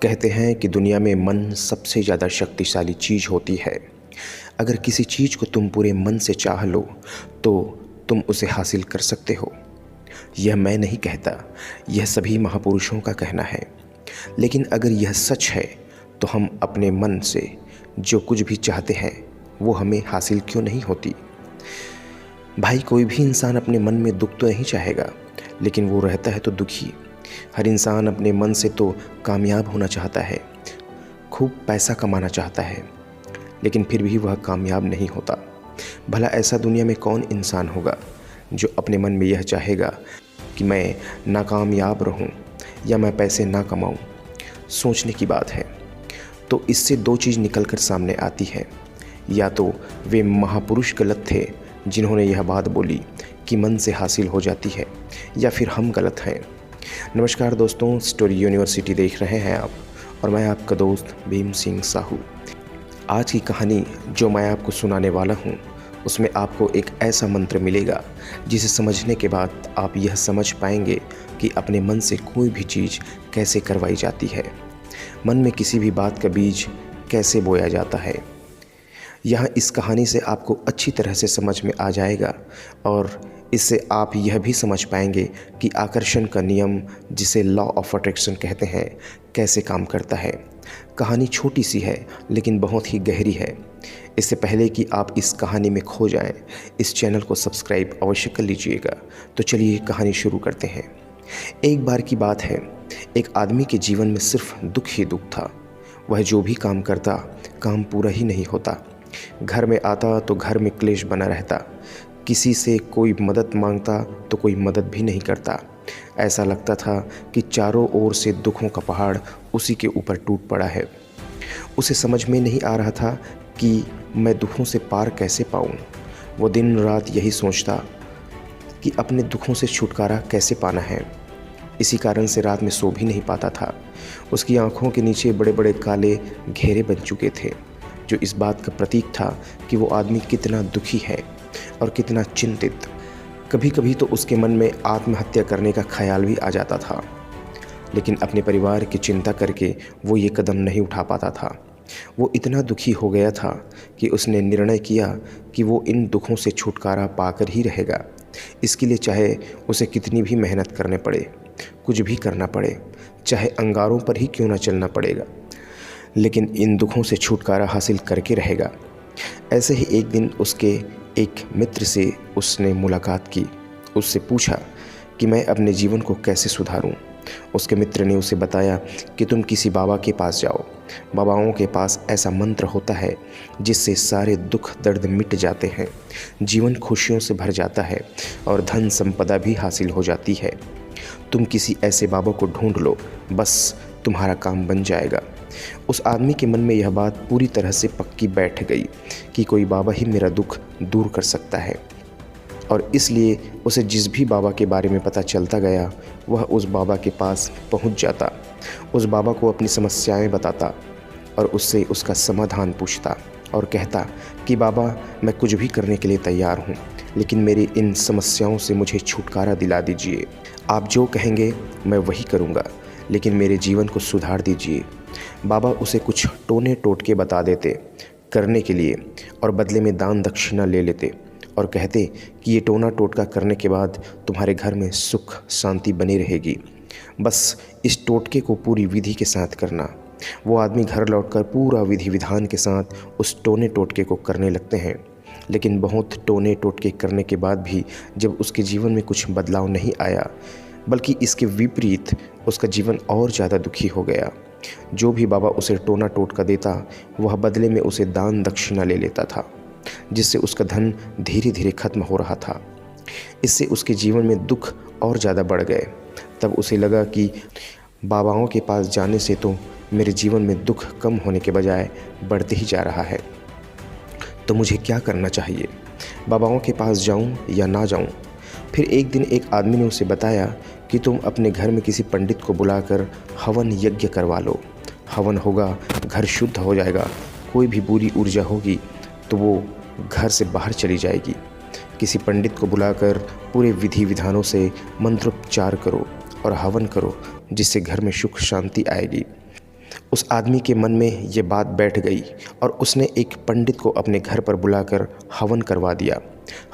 कहते हैं कि दुनिया में मन सबसे ज़्यादा शक्तिशाली चीज़ होती है। अगर किसी चीज़ को तुम पूरे मन से चाह लो तो तुम उसे हासिल कर सकते हो। यह मैं नहीं कहता, यह सभी महापुरुषों का कहना है। लेकिन अगर यह सच है तो हम अपने मन से जो कुछ भी चाहते हैं वो हमें हासिल क्यों नहीं होती। भाई, कोई भी इंसान अपने मन में दुख तो नहीं चाहेगा, लेकिन वो रहता है तो दुखी। हर इंसान अपने मन से तो कामयाब होना चाहता है, खूब पैसा कमाना चाहता है, लेकिन फिर भी वह कामयाब नहीं होता। भला ऐसा दुनिया में कौन इंसान होगा जो अपने मन में यह चाहेगा कि मैं नाकामयाब रहूं या मैं पैसे ना कमाऊं। सोचने की बात है। तो इससे दो चीज़ निकल कर सामने आती है, या तो वे महापुरुष गलत थे जिन्होंने यह बात बोली कि मन से हासिल हो जाती है, या फिर हम गलत हैं। नमस्कार दोस्तों, स्टोरी यूनिवर्सिटी देख रहे हैं आप, और मैं आपका दोस्त भीम सिंह साहू। आज की कहानी जो मैं आपको सुनाने वाला हूँ उसमें आपको एक ऐसा मंत्र मिलेगा जिसे समझने के बाद आप यह समझ पाएंगे कि अपने मन से कोई भी चीज़ कैसे करवाई जाती है, मन में किसी भी बात का बीज कैसे बोया जाता है। यह इस कहानी से आपको अच्छी तरह से समझ में आ जाएगा, और इससे आप यह भी समझ पाएंगे कि आकर्षण का नियम, जिसे लॉ ऑफ अट्रैक्शन कहते हैं, कैसे काम करता है। कहानी छोटी सी है लेकिन बहुत ही गहरी है। इससे पहले कि आप इस कहानी में खो जाएं, इस चैनल को सब्सक्राइब अवश्य कर लीजिएगा। तो चलिए कहानी शुरू करते हैं। एक बार की बात है, एक आदमी के जीवन में सिर्फ दुख ही दुख था। वह जो भी काम करता, काम पूरा ही नहीं होता। घर में आता तो घर में क्लेश बना रहता। किसी से कोई मदद मांगता तो कोई मदद भी नहीं करता। ऐसा लगता था कि चारों ओर से दुखों का पहाड़ उसी के ऊपर टूट पड़ा है। उसे समझ में नहीं आ रहा था कि मैं दुखों से पार कैसे पाऊं। वो दिन रात यही सोचता कि अपने दुखों से छुटकारा कैसे पाना है। इसी कारण से रात में सो भी नहीं पाता था। उसकी आंखों के नीचे बड़े बड़े काले घेरे बन चुके थे, जो इस बात का प्रतीक था कि वो आदमी कितना दुखी है और कितना चिंतित। कभी कभी तो उसके मन में आत्महत्या करने का ख्याल भी आ जाता था, लेकिन अपने परिवार की चिंता करके वो ये कदम नहीं उठा पाता था। वो इतना दुखी हो गया था कि उसने निर्णय किया कि वो इन दुखों से छुटकारा पाकर ही रहेगा। इसके लिए चाहे उसे कितनी भी मेहनत करने पड़े, कुछ भी करना पड़े, चाहे अंगारों पर ही क्यों ना चलना पड़ेगा, लेकिन इन दुखों से छुटकारा हासिल करके रहेगा। ऐसे ही एक दिन उसके एक मित्र से उसने मुलाकात की। उससे पूछा कि मैं अपने जीवन को कैसे सुधारूं। उसके मित्र ने उसे बताया कि तुम किसी बाबा के पास जाओ। बाबाओं के पास ऐसा मंत्र होता है जिससे सारे दुख दर्द मिट जाते हैं, जीवन खुशियों से भर जाता है और धन संपदा भी हासिल हो जाती है। तुम किसी ऐसे बाबा को ढूंढ लो, बस तुम्हारा काम बन जाएगा। उस आदमी के मन में यह बात पूरी तरह से पक्की बैठ गई कि कोई बाबा ही मेरा दुख दूर कर सकता है, और इसलिए उसे जिस भी बाबा के बारे में पता चलता गया वह उस बाबा के पास पहुंच जाता, उस बाबा को अपनी समस्याएं बताता और उससे उसका समाधान पूछता और कहता कि बाबा, मैं कुछ भी करने के लिए तैयार हूं, लेकिन मेरी इन समस्याओं से मुझे छुटकारा दिला दीजिए। आप जो कहेंगे मैं वही करूंगा, लेकिन मेरे जीवन को सुधार दीजिए। बाबा उसे कुछ टोने टोटके बता देते करने के लिए, और बदले में दान दक्षिणा ले लेते और कहते कि ये टोना टोटका करने के बाद तुम्हारे घर में सुख शांति बनी रहेगी, बस इस टोटके को पूरी विधि के साथ करना। वो आदमी घर लौटकर पूरा विधि विधान के साथ उस टोने टोटके को करने लगते हैं, लेकिन बहुत टोने टोटके करने के बाद भी जब उसके जीवन में कुछ बदलाव नहीं आया, बल्कि इसके विपरीत उसका जीवन और ज़्यादा दुखी हो गया। जो भी बाबा उसे टोना टोटका देता वह बदले में उसे दान दक्षिणा ले लेता था, जिससे उसका धन धीरे धीरे खत्म हो रहा था। इससे उसके जीवन में दुख और ज़्यादा बढ़ गए। तब उसे लगा कि बाबाओं के पास जाने से तो मेरे जीवन में दुख कम होने के बजाय बढ़ते ही जा रहा है। तो मुझे क्या करना चाहिए? बाबाओं के पास जाऊं या ना जाऊं? फिर एक दिन एक आदमी ने उसे बताया कि तुम अपने घर में किसी पंडित को बुलाकर हवन यज्ञ करवा लो। हवन होगा, घर शुद्ध हो जाएगा, कोई भी बुरी ऊर्जा होगी तो वो घर से बाहर चली जाएगी। किसी पंडित को बुलाकर पूरे विधि विधानों से मंत्रोच्चार करो और हवन करो, जिससे घर में सुख शांति आएगी। उस आदमी के मन में ये बात बैठ गई और उसने एक पंडित को अपने घर पर बुलाकर हवन करवा दिया।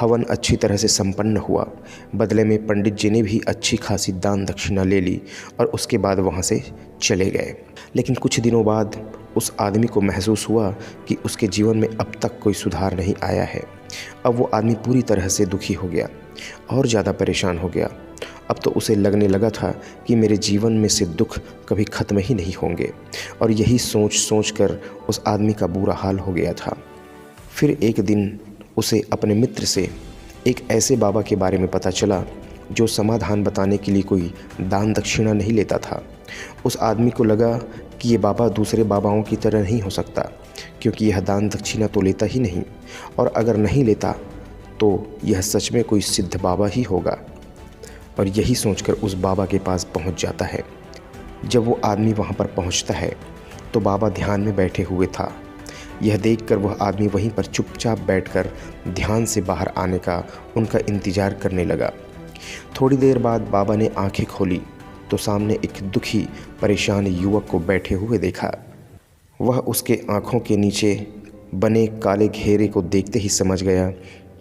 हवन अच्छी तरह से संपन्न हुआ। बदले में पंडित जी ने भी अच्छी खासी दान दक्षिणा ले ली और उसके बाद वहाँ से चले गए। लेकिन कुछ दिनों बाद उस आदमी को महसूस हुआ कि उसके जीवन में अब तक कोई सुधार नहीं आया है। अब वो आदमी पूरी तरह से दुखी हो गया और ज़्यादा परेशान हो गया। अब तो उसे लगने लगा था कि मेरे जीवन में से दुख कभी ख़त्म ही नहीं होंगे, और यही सोच सोच कर उस आदमी का बुरा हाल हो गया था। फिर एक दिन उसे अपने मित्र से एक ऐसे बाबा के बारे में पता चला जो समाधान बताने के लिए कोई दान दक्षिणा नहीं लेता था। उस आदमी को लगा कि ये बाबा दूसरे बाबाओं की तरह नहीं हो सकता, क्योंकि यह दान दक्षिणा तो लेता ही नहीं, और अगर नहीं लेता तो यह सच में कोई सिद्ध बाबा ही होगा। और यही सोचकर उस बाबा के पास पहुंच जाता है। जब वो आदमी वहां पर पहुंचता है तो बाबा ध्यान में बैठे हुए था। यह देखकर वह आदमी वहीं पर चुपचाप बैठकर ध्यान से बाहर आने का उनका इंतज़ार करने लगा। थोड़ी देर बाद बाबा ने आंखें खोली तो सामने एक दुखी परेशान युवक को बैठे हुए देखा। वह उसके आँखों के नीचे बने काले घेरे को देखते ही समझ गया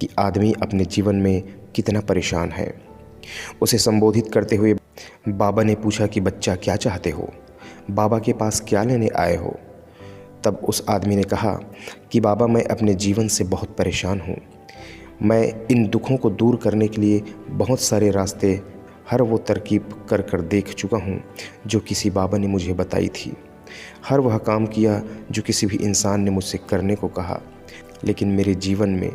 कि आदमी अपने जीवन में कितना परेशान है। उसे संबोधित करते हुए बाबा ने पूछा कि बच्चा, क्या चाहते हो? बाबा के पास क्या लेने आए हो? तब उस आदमी ने कहा कि बाबा, मैं अपने जीवन से बहुत परेशान हूँ। मैं इन दुखों को दूर करने के लिए बहुत सारे रास्ते, हर वो तरकीब कर कर देख चुका हूँ जो किसी बाबा ने मुझे बताई थी। हर वह काम किया जो किसी भी इंसान ने मुझसे करने को कहा, लेकिन मेरे जीवन में,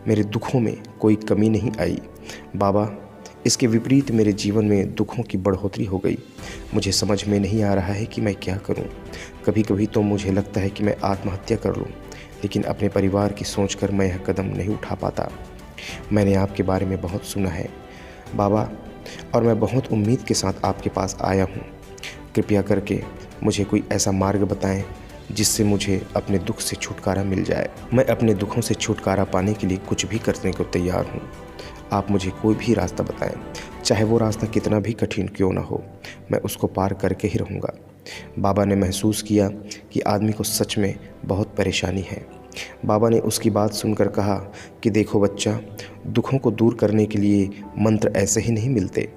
मेरे दुखों में कोई कमी नहीं आई। बाबा, इसके विपरीत मेरे जीवन में दुखों की बढ़ोतरी हो गई। मुझे समझ में नहीं आ रहा है कि मैं क्या करूं। कभी कभी तो मुझे लगता है कि मैं आत्महत्या कर लूं, लेकिन अपने परिवार की सोचकर मैं यह कदम नहीं उठा पाता। मैंने आपके बारे में बहुत सुना है बाबा, और मैं बहुत उम्मीद के साथ आपके पास आया हूं। कृपया करके मुझे कोई ऐसा मार्ग बताएं जिससे मुझे अपने दुख से छुटकारा मिल जाए। मैं अपने दुखों से छुटकारा पाने के लिए कुछ भी करने को तैयार हूँ। आप मुझे कोई भी रास्ता बताएं, चाहे वो रास्ता कितना भी कठिन क्यों ना हो, मैं उसको पार करके ही रहूँगा। बाबा ने महसूस किया कि आदमी को सच में बहुत परेशानी है। बाबा ने उसकी बात सुनकर कहा कि देखो बच्चा, दुखों को दूर करने के लिए मंत्र ऐसे ही नहीं मिलते।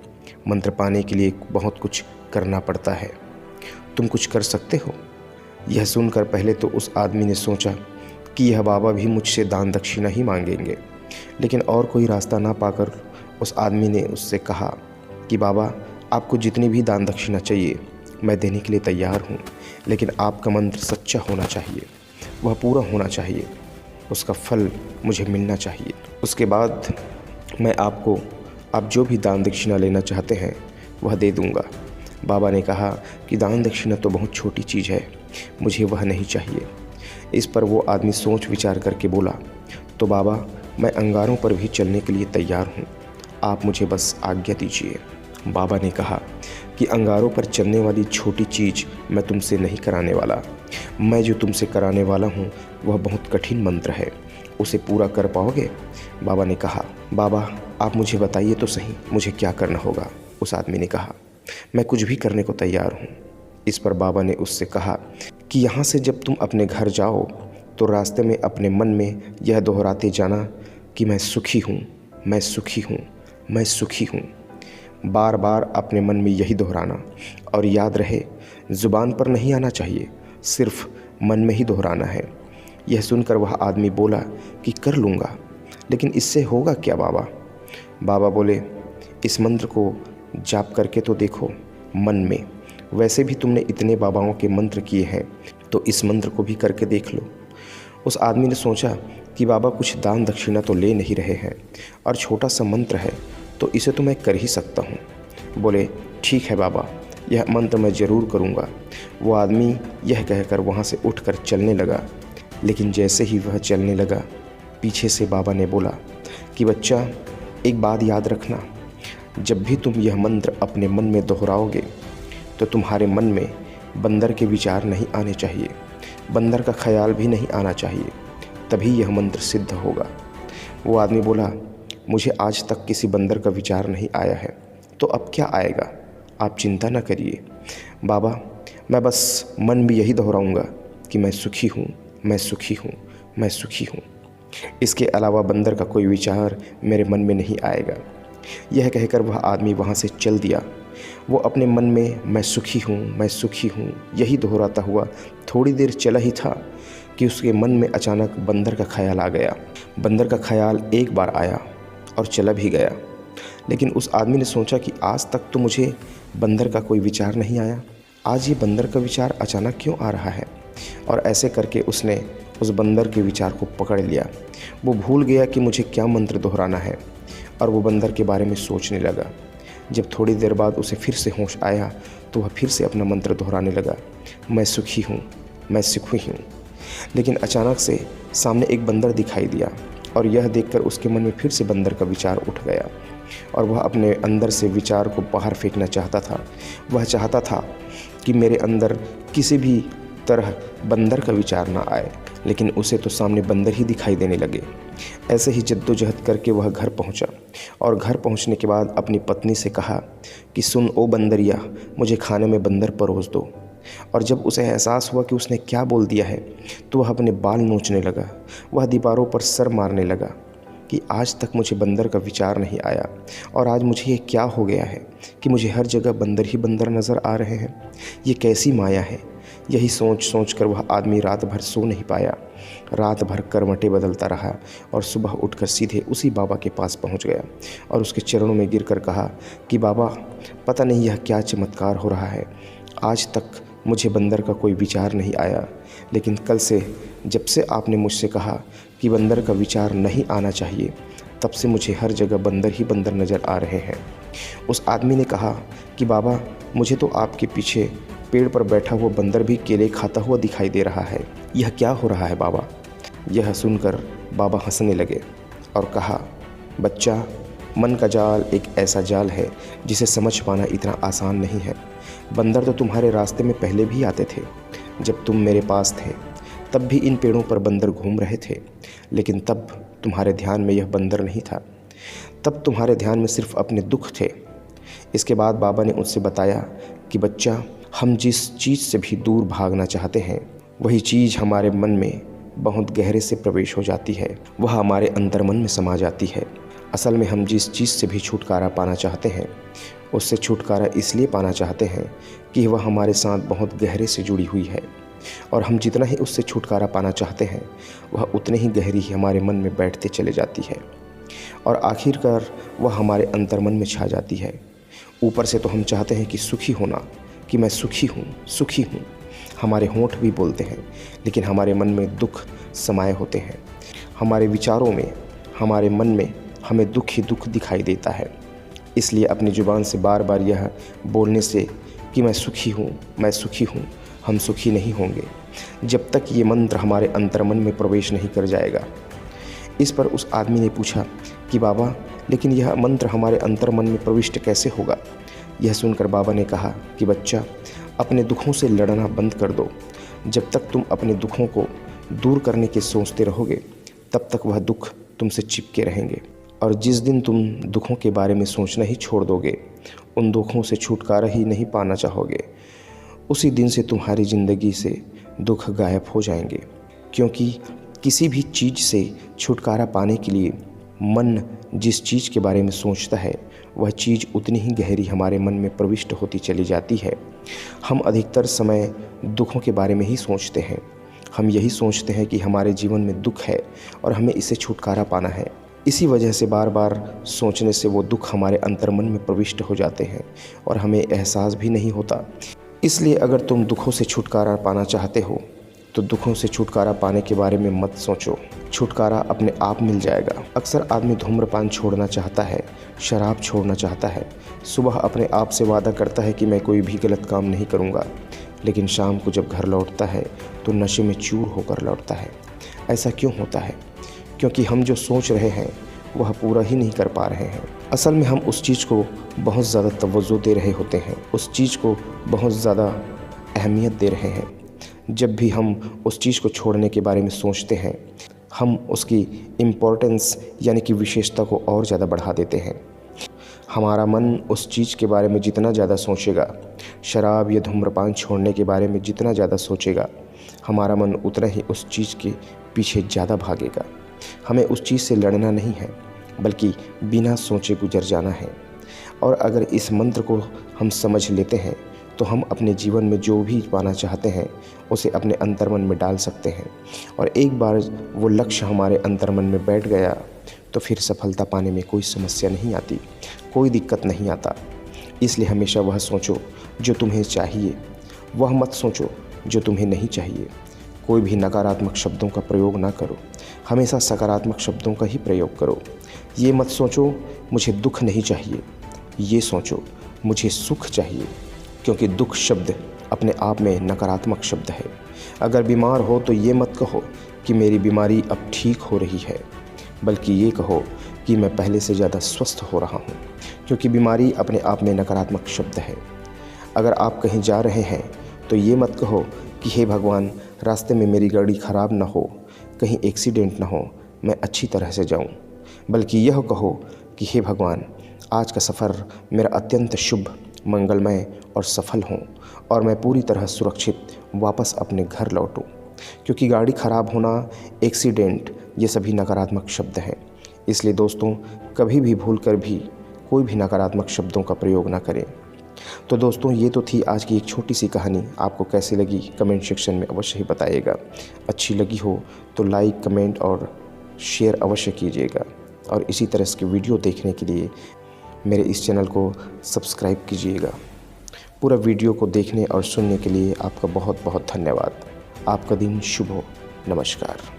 मंत्र पाने के लिए बहुत कुछ करना पड़ता है। तुम कुछ कर सकते हो? यह सुनकर पहले तो उस आदमी ने सोचा कि यह बाबा भी मुझसे दान दक्षिणा ही मांगेंगे, लेकिन और कोई रास्ता ना पाकर उस आदमी ने उससे कहा कि बाबा, आपको जितनी भी दान दक्षिणा चाहिए मैं देने के लिए तैयार हूँ, लेकिन आपका मंत्र सच्चा होना चाहिए, वह पूरा होना चाहिए, उसका फल मुझे मिलना चाहिए। उसके बाद मैं आपको, आप जो भी दान दक्षिणा लेना चाहते हैं वह दे दूँगा। बाबा ने कहा कि दान दक्षिणा तो बहुत छोटी चीज़ है, मुझे वह नहीं चाहिए। इस पर वो आदमी सोच विचार करके बोला, तो बाबा, मैं अंगारों पर भी चलने के लिए तैयार हूँ, आप मुझे बस आज्ञा दीजिए। बाबा ने कहा कि अंगारों पर चलने वाली छोटी चीज़ मैं तुमसे नहीं कराने वाला। मैं जो तुमसे कराने वाला हूँ वह बहुत कठिन मंत्र है, उसे पूरा कर पाओगे? बाबा ने कहा, बाबा आप मुझे बताइए तो सही, मुझे क्या करना होगा? उस आदमी ने कहा, मैं कुछ भी करने को तैयार हूँ। इस पर बाबा ने उससे कहा कि यहाँ से जब तुम अपने घर जाओ तो रास्ते में अपने मन में यह दोहराते जाना कि मैं सुखी हूँ, मैं सुखी हूँ, मैं सुखी हूँ। बार बार अपने मन में यही दोहराना, और याद रहे ज़ुबान पर नहीं आना चाहिए, सिर्फ मन में ही दोहराना है। यह सुनकर वह आदमी बोला कि कर लूँगा, लेकिन इससे होगा क्या बाबा? बाबा बोले, इस मंत्र को जाप करके तो देखो मन में। वैसे भी तुमने इतने बाबाओं के मंत्र किए हैं, तो इस मंत्र को भी करके देख लो। उस आदमी ने सोचा कि बाबा कुछ दान दक्षिणा तो ले नहीं रहे हैं, और छोटा सा मंत्र है तो इसे तो मैं कर ही सकता हूँ। बोले, ठीक है बाबा, यह मंत्र मैं ज़रूर करूँगा। वो आदमी यह कहकर वहाँ से उठकर चलने लगा, लेकिन जैसे ही वह चलने लगा, पीछे से बाबा ने बोला कि बच्चा, एक बात याद रखना, जब भी तुम यह मंत्र अपने मन में दोहराओगे तो तुम्हारे मन में बंदर के विचार नहीं आने चाहिए, बंदर का ख्याल भी नहीं आना चाहिए, तभी यह मंत्र सिद्ध होगा। वो आदमी बोला, मुझे आज तक किसी बंदर का विचार नहीं आया है, तो अब क्या आएगा? आप चिंता न करिए बाबा, मैं बस मन में यही दोहराऊंगा कि मैं सुखी हूँ, मैं सुखी हूँ, मैं सुखी हूँ। इसके अलावा बंदर का कोई विचार मेरे मन में नहीं आएगा। यह कहकर वह आदमी वहाँ से चल दिया। वो अपने मन में मैं सुखी हूँ, मैं सुखी हूँ यही दोहराता हुआ थोड़ी देर चला ही था कि उसके मन में अचानक बंदर का ख्याल आ गया। बंदर का ख्याल एक बार आया और चला भी गया। लेकिन उस आदमी ने सोचा कि आज तक तो मुझे बंदर का कोई विचार नहीं आया, आज ये बंदर का विचार अचानक क्यों आ रहा है। और ऐसे करके उसने उस बंदर के विचार को पकड़ लिया। वो भूल गया कि मुझे क्या मंत्र दोहराना है और वो बंदर के बारे में सोचने लगा। जब थोड़ी देर बाद उसे फिर से होश आया तो वह फिर से अपना मंत्र दोहराने लगा, मैं सुखी हूँ, मैं सुखी हूँ। लेकिन अचानक से सामने एक बंदर दिखाई दिया और यह देखकर उसके मन में फिर से बंदर का विचार उठ गया और वह अपने अंदर से विचार को बाहर फेंकना चाहता था। वह चाहता था कि मेरे अंदर किसी भी तरह बंदर का विचार ना आए, लेकिन उसे तो सामने बंदर ही दिखाई देने लगे। ऐसे ही जद्दोजहद करके वह घर पहुंचा और घर पहुंचने के बाद अपनी पत्नी से कहा कि सुन ओ बंदरिया, मुझे खाने में बंदर परोस दो। और जब उसे एहसास हुआ कि उसने क्या बोल दिया है तो वह अपने बाल नोचने लगा। वह दीवारों पर सर मारने लगा कि आज तक मुझे बंदर का विचार नहीं आया और आज मुझे ये क्या हो गया है कि मुझे हर जगह बंदर ही बंदर नज़र आ रहे हैं। ये कैसी माया है। यही सोच कर वह आदमी रात भर सो नहीं पाया। रात भर करवटें बदलता रहा और सुबह उठकर सीधे उसी बाबा के पास पहुंच गया और उसके चरणों में गिरकर कहा कि बाबा, पता नहीं यह क्या चमत्कार हो रहा है। आज तक मुझे बंदर का कोई विचार नहीं आया, लेकिन कल से जब से आपने मुझसे कहा कि बंदर का विचार नहीं आना चाहिए, तब से मुझे हर जगह बंदर ही बंदर नज़र आ रहे हैं। उस आदमी ने कहा कि बाबा, मुझे तो आपके पीछे पेड़ पर बैठा हुआ बंदर भी केले खाता हुआ दिखाई दे रहा है। यह क्या हो रहा है बाबा। यह सुनकर बाबा हंसने लगे और कहा, बच्चा, मन का जाल एक ऐसा जाल है जिसे समझ पाना इतना आसान नहीं है। बंदर तो तुम्हारे रास्ते में पहले भी आते थे। जब तुम मेरे पास थे तब भी इन पेड़ों पर बंदर घूम रहे थे, लेकिन तब तुम्हारे ध्यान में यह बंदर नहीं था। तब तुम्हारे ध्यान में सिर्फ अपने दुख थे। इसके बाद बाबा ने उनसे बताया कि बच्चा, हम जिस चीज़ से भी दूर भागना चाहते हैं वही चीज़ हमारे मन में बहुत गहरे से प्रवेश हो जाती है, वह हमारे अंतर्मन में समा जाती है। असल में हम जिस चीज़ से भी छुटकारा पाना चाहते हैं उससे छुटकारा इसलिए पाना चाहते हैं कि वह हमारे साथ बहुत गहरे से जुड़ी हुई है, और हम जितना ही उससे छुटकारा पाना चाहते हैं वह उतने ही गहरी ही हमारे मन में बैठते चले जाती है और आखिरकार वह हमारे अंतर्मन में छा जाती है। ऊपर से तो हम चाहते हैं कि सुखी होना, कि मैं सुखी हूँ, सुखी हूँ, हमारे होंठ भी बोलते हैं, लेकिन हमारे मन में दुख समाये होते हैं। हमारे विचारों में, हमारे मन में हमें दुख ही दुख दिखाई देता है। इसलिए अपनी ज़ुबान से बार बार यह बोलने से कि मैं सुखी हूँ, मैं सुखी हूँ, हम सुखी नहीं होंगे जब तक ये मंत्र हमारे अंतर्मन में प्रवेश नहीं कर जाएगा। इस पर उस आदमी ने पूछा कि बाबा, लेकिन यह मंत्र हमारे अंतर्मन में प्रविष्ट कैसे होगा। यह सुनकर बाबा ने कहा कि बच्चा, अपने दुखों से लड़ना बंद कर दो। जब तक तुम अपने दुखों को दूर करने के सोचते रहोगे तब तक वह दुख तुमसे चिपके रहेंगे, और जिस दिन तुम दुखों के बारे में सोचना ही छोड़ दोगे, उन दुखों से छुटकारा ही नहीं पाना चाहोगे, उसी दिन से तुम्हारी ज़िंदगी से दुख गायब हो जाएंगे। क्योंकि किसी भी चीज़ से छुटकारा पाने के लिए मन जिस चीज़ के बारे में सोचता है वह चीज़ उतनी ही गहरी हमारे मन में प्रविष्ट होती चली जाती है। हम अधिकतर समय दुखों के बारे में ही सोचते हैं। हम यही सोचते हैं कि हमारे जीवन में दुख है और हमें इससे छुटकारा पाना है। इसी वजह से बार बार सोचने से वो दुख हमारे अंतर्मन में प्रविष्ट हो जाते हैं और हमें एहसास भी नहीं होता। इसलिए अगर तुम दुखों से छुटकारा पाना चाहते हो तो दुखों से छुटकारा पाने के बारे में मत सोचो, छुटकारा अपने आप मिल जाएगा। अक्सर आदमी धूम्रपान छोड़ना चाहता है, शराब छोड़ना चाहता है, सुबह अपने आप से वादा करता है कि मैं कोई भी गलत काम नहीं करूँगा, लेकिन शाम को जब घर लौटता है तो नशे में चूर होकर लौटता है। ऐसा क्यों होता है? क्योंकि हम जो सोच रहे हैं वह पूरा ही नहीं कर पा रहे हैं। असल में हम उस चीज़ को बहुत ज़्यादा तवज्जो दे रहे होते हैं, उस चीज़ को बहुत ज़्यादा अहमियत दे रहे हैं। जब भी हम उस चीज़ को छोड़ने के बारे में सोचते हैं हम उसकी इम्पोर्टेंस यानी कि विशेषता को और ज़्यादा बढ़ा देते हैं। हमारा मन उस चीज़ के बारे में जितना ज़्यादा सोचेगा, शराब या धूम्रपान छोड़ने के बारे में जितना ज़्यादा सोचेगा, हमारा मन उतना ही उस चीज़ के पीछे ज़्यादा भागेगा। हमें उस चीज़ से लड़ना नहीं है, बल्कि बिना सोचे गुजर जाना है। और अगर इस मंत्र को हम समझ लेते हैं तो हम अपने जीवन में जो भी पाना चाहते हैं उसे अपने अंतर्मन में डाल सकते हैं। और एक बार वो लक्ष्य हमारे अंतर्मन में बैठ गया तो फिर सफलता पाने में कोई समस्या नहीं आती, कोई दिक्कत नहीं आता। इसलिए हमेशा वह सोचो जो तुम्हें चाहिए, वह मत सोचो जो तुम्हें नहीं चाहिए। कोई भी नकारात्मक शब्दों का प्रयोग ना करो, हमेशा सकारात्मक शब्दों का ही प्रयोग करो। ये मत सोचो मुझे दुख नहीं चाहिए, ये सोचो मुझे सुख चाहिए, क्योंकि दुख शब्द अपने आप में नकारात्मक शब्द है। अगर बीमार हो तो ये मत कहो कि मेरी बीमारी अब ठीक हो रही है, बल्कि ये कहो कि मैं पहले से ज़्यादा स्वस्थ हो रहा हूँ, क्योंकि बीमारी अपने आप में नकारात्मक शब्द है। अगर आप कहीं जा रहे हैं तो ये मत कहो कि हे भगवान, रास्ते में मेरी गाड़ी ख़राब ना हो, कहीं एक्सीडेंट ना हो, मैं अच्छी तरह से जाऊँ, बल्कि यह कहो कि हे भगवान, आज का सफ़र मेरा अत्यंत शुभ, मंगलमय और सफल हों और मैं पूरी तरह सुरक्षित वापस अपने घर लौटूं। क्योंकि गाड़ी ख़राब होना, एक्सीडेंट, ये सभी नकारात्मक शब्द हैं। इसलिए दोस्तों, कभी भी भूल कर भी कोई भी नकारात्मक शब्दों का प्रयोग ना करें। तो दोस्तों, ये तो थी आज की एक छोटी सी कहानी। आपको कैसी लगी कमेंट सेक्शन में अवश्य ही बताइएगा। अच्छी लगी हो तो लाइक, कमेंट और शेयर अवश्य कीजिएगा। और इसी तरह की वीडियो देखने के लिए मेरे इस चैनल को सब्सक्राइब कीजिएगा। पूरा वीडियो को देखने और सुनने के लिए आपका बहुत बहुत धन्यवाद। आपका दिन शुभ हो। नमस्कार।